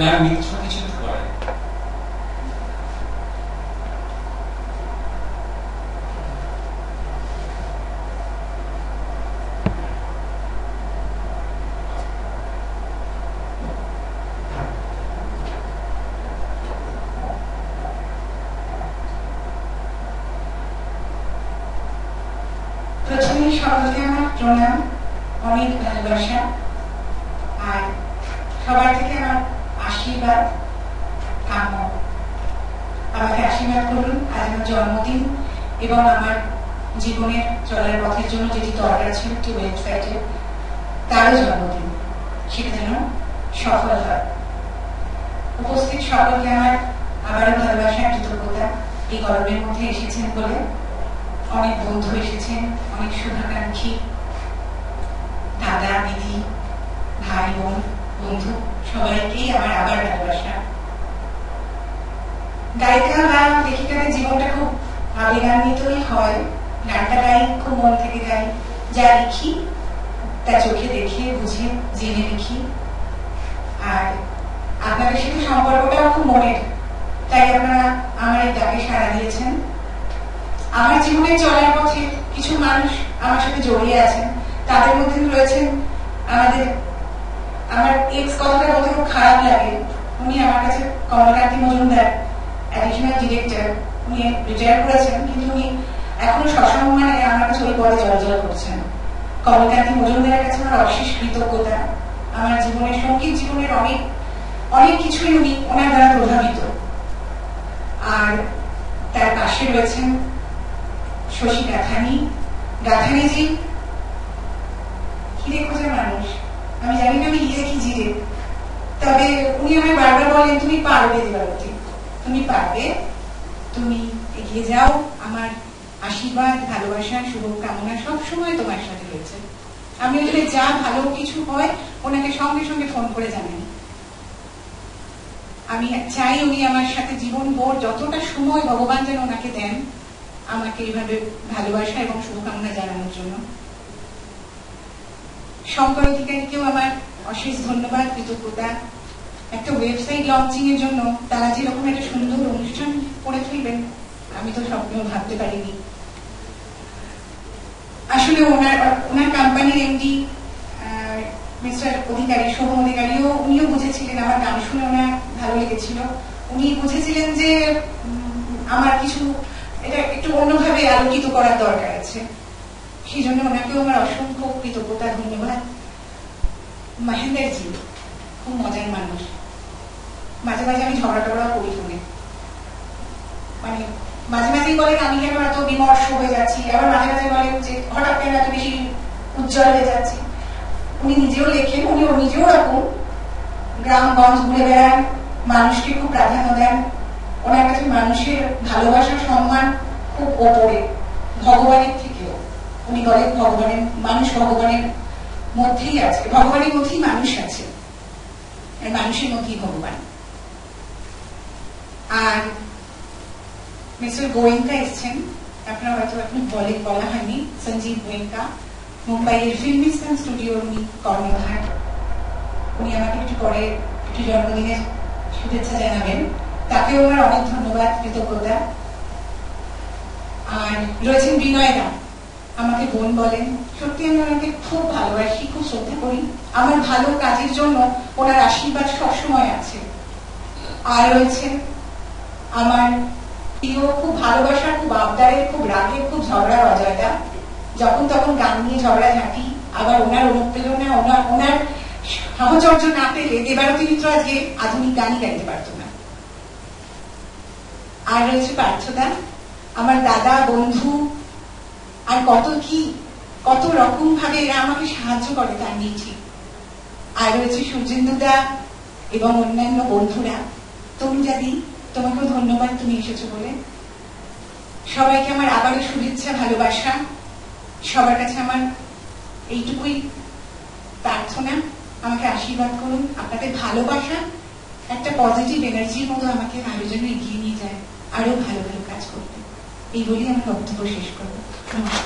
Ma'am মিত্র কিছু করে প্রথমে সকলকে আমার প্রণাম, অনেক ভালোবাসা আর সবার থেকে আমার আশীর্বাদ কাম্য। আমাকে আশীর্বাদ করুন আজ আমার জন্মদিন এবং আমার জীবনের চলার পথের জন্য যেটি দরকার ছিল একটি ওয়েবসাইটে, তারও জন্মদিন, সেটা যেন সফল হয়। উপস্থিত সকলকে আমার আবারও ভালোবাসা, কৃতজ্ঞতা। এই গরমের মধ্যে এসেছেন বলে অনেক বন্ধু এসেছেন, অনেক শুভাকাঙ্ক্ষী, দাদা দিদি ভাই বোন বন্ধু সবাইকেই আমার আবার ভালোবাসা। গায়িকা বা লেখিকাদের জীবনটা খুব আবেগান্বিতই হয়। গানটা গাই, খুব মন থেকে গাই, যা লিখি তা চোখে দেখে বুঝে জেনে লিখি। আর আপনাদের সাথে সম্পর্কটাও খুব মনের, তাই আপনারা আমার এই ডাকে সাড়া দিয়েছেন। আমার জীবনে চলার পথে কিছু মানুষ আমার সাথে জড়িয়ে আছেন, তাদের মধ্যে রয়েছেন আমার এক্স, কথাটা বলতে খুব খারাপ লাগে। উনি আমার কাছে কমলকান্তি মজুমদার, অ্যাডিশনাল ডিরেক্টর, উনি রিটায়ার করেছেন, কিন্তু উনি এখনো সসম্মানে আমার কাছে ওই পদে জলজল করছেন। কমলকান্তি মজুমদারের কাছে আমার অশেষ কৃতজ্ঞতা। আমার জীবনের সঙ্গীত জীবনের অনেক অনেক কিছুই উনি ওনার দ্বারা প্রভাবিত। আর তার পাশে রয়েছেন শশী গাথানিজি, হিরে খোঁজা মানুষ। আমি জানি না আমি হিরে কি জিরে, তবে উনি আমায় বারবার বলেন তুমি পারবে দেবারতী, তুমি পারবে, তুমি এগিয়ে যাও। আমার আশীর্বাদ, ভালোবাসা, শুভকামনা সবসময় তোমার সাথে রয়েছে। আমি ওখানে যা ভালো কিছু হয় ওনাকে সঙ্গে সঙ্গে ফোন করে জানাই। আমি চাই উনি আমার সাথে জীবন ভোর যতটা সময় ভগবান যেন ওনাকে দেন আমাকে এইভাবে ভালোবাসা এবং শুভকামনা জানানোর জন্য। শঙ্কর অধিকারীকেও আমার অশেষ ধন্যবাদ, কৃতজ্ঞতা। একটা ওয়েবসাইট লঞ্চিং এর জন্য তারা যেরকম একটা সুন্দর অনুষ্ঠান করে ফেলবেন আমি তো স্বপ্নেও ভাবতে পারিনি। আসলে ওনার কোম্পানির এমডি মিস্টার অধিকারী, শোভন অধিকারীও, উনিও বুঝেছিলেন, আমার গান শুনে ওনার ভালো লেগেছিল, উনি বুঝেছিলেন যে আমার কিছু এটা একটু অন্যভাবে আলোকিত করার দরকার আছে। সেই জন্য ওনাকেও আমার অসংখ্য কৃতজ্ঞতা, ধন্যবাদ। মহেন্দ্রজি খুব মজার মানুষ। মাঝে মাঝে আমি ঝগড়া টগড়া করি ফোনে, মানে মাঝে মাঝেই বলেন আমি কেন এত বিমর্ষ হয়ে যাচ্ছি, আবার মাঝে মাঝে বলেন যে হঠাৎ কেন এত বেশি উজ্জ্বল হয়ে যাচ্ছি। উনি নিজেও লেখেন, উনি নিজেও এরকম গ্রামগঞ্জ ঘুরে বেড়ান, মানুষকে খুব প্রাধান্য দেন। ওনার কাছে মানুষের ভালোবাসা, সম্মান খুব ওপরে, ভগবানের থেকেও। উনি বলেন মানুষ ভগবানের মধ্যেই আছে, ভগবানের মধ্যেই মানুষ আছে, মানুষের মধ্যেই ভগবান। আর মিস্টার গোয়েঙ্কা এসছেন, আপনারা হয়তো এখন বলা হয়নি, সঞ্জীব গোয়েঙ্কা, মুম্বাইয়ের ফিল্মিস্তান স্টুডিওর উনি কর্ণধার। উনি আমাকে একটু পরে একটু জন্মদিনের শুভেচ্ছা জানাবেন, তাকেও আমার অনেক ধন্যবাদ, কৃতজ্ঞতা। আর রয়েছেন বিনয়দা, আমাকে বোন বলেন, সত্যি আমি ওনাকে খুব ভালোবাসি, খুব শ্রদ্ধা করি। আমার ভালো কাজের জন্য ওনার আশীর্বাদ সবসময় আছে। আর রয়েছে আমার প্রিয়, খুব ভালোবাসার, খুব আবদারের, খুব রাগের, খুব ঝগড়ার অজয়দা। যখন তখন গান নিয়ে ঝগড়া ঝাঁটি, আবার ওনার অনুপ্রেরণা, ওনার সাহচর্য না পেলে দেবারতী মিত্র আজকে আধুনিক গানই গাইতে পারত না। আর রয়েছে পার্থদা, আমার দাদা, বন্ধু, আর কত রকম ভাবে এরা আমাকে সাহায্য করে তার নেই ঠিক। আর রয়েছে সূর্যেন্দুদা এবং অন্যান্য বন্ধুরা। তনুজাদি, তোমাকেও ধন্যবাদ, তুমি এসেছো বলে। সবাইকে আমার আবারও শুভেচ্ছা, ভালোবাসা। সবার কাছে আমার এইটুকুই প্রার্থনা, আমাকে আশীর্বাদ করুন। আপনাদের ভালোবাসা একটা পজিটিভ এনার্জির মতো আমাকে আরো যেন এগিয়ে নিয়ে যায়, আরো ভালো ভালো কাজ করতে। এই বলেই আমি বক্তব্য শেষ করবো। নমস্কার।